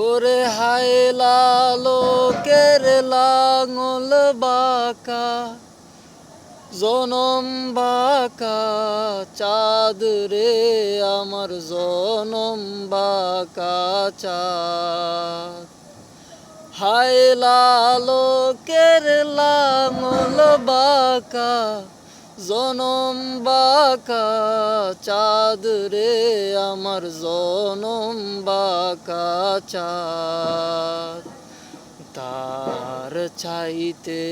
ওরে হায় লালকের লাঙল বাঁকা, জনম বাঁকা চাঁদ রে আমার জনম বাঁকা চাঁদ। হায় লালকের লাঙল বাঁকা, জনম বাঁকা চাঁদ রে আমার জনম বাঁকা চাঁদ। তার চাইতে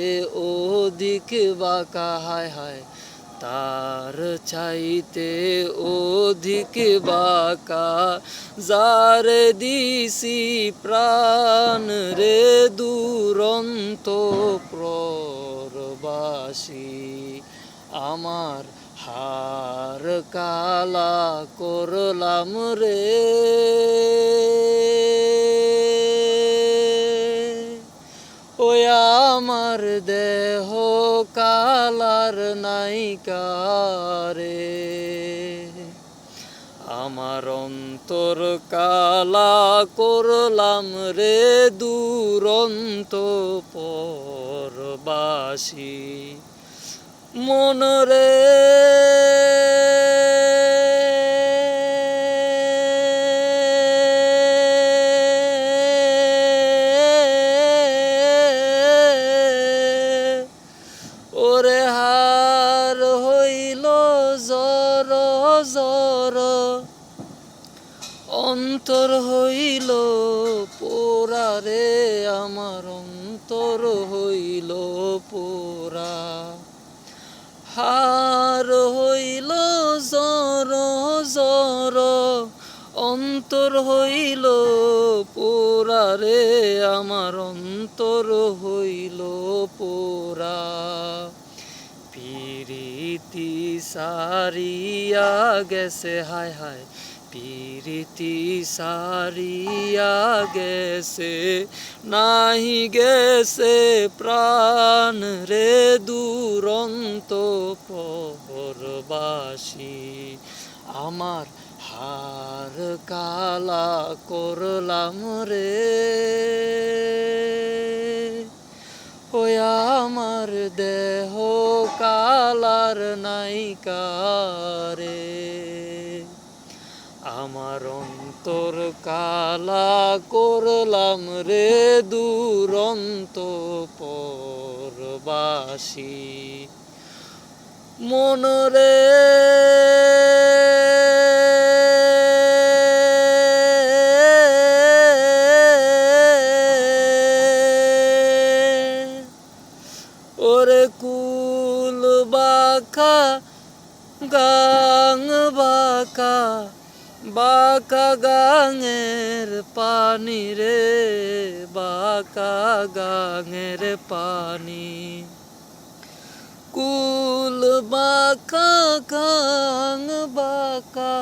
অধিক বাঁকা, হায় হায় তার চাইতে অধিক বাঁকা, যারে দিছি প্রাণ রে দুরন্ত প্রবাসী। আমার হার কালা করলাম রে, ওই আমার দেহ কালার নাইকা রে। আমার অন্তর কালা করলাম রে দুরন্ত পরবাসী। মন রে ওরে হার হইল জর জর, অন্তর হইল পোড়া রে আমার অন্তর হইল পোড়া। হার হইল জর জর, অন্তর হইল পোড়া রে আমার অন্তর হইল পোড়া। পিরিতি সারিয়া গেছে, হায় হায় পিরিতি সারিয়া গেছে, নাহি গেছে প্রাণ রে দুরন্ত পরবাসী। আমার হার কালা করলাম রে, ওই আমার দেহ কালার নাইকা রে। আমার অন্তর কালা করলাম রে দুরন্ত পরবাসী। মন রে ওরে কুল বাঁকা গাং বাঁকা, বাঁকা গাঙের পানি রে বাঁকা গাঙের পানি। কুল বাঁকা গাং বাঁকা,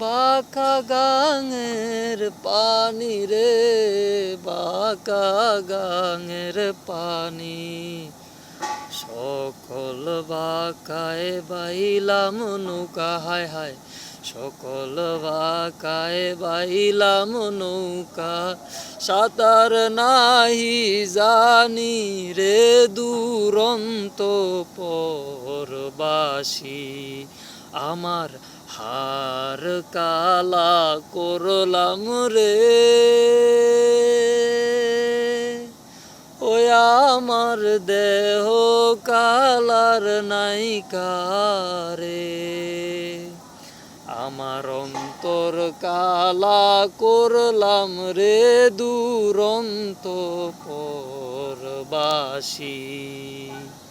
বাঁকা গাঙের পানি রে বাঁকা গাঙের পানি। সকল বাঁকায় বাইলাম নৌকা, হায় হায় সকল বাঁকায় বাইলাম নৌকা, সাঁতার নাহি জানি রে দুরন্ত পরবাসী। আমার হার কালা করলাম রে, ওই আমার দেহ কালার নাইকা রে। আমার অন্তর কালা করলাম রে দুরন্ত পরবাসী।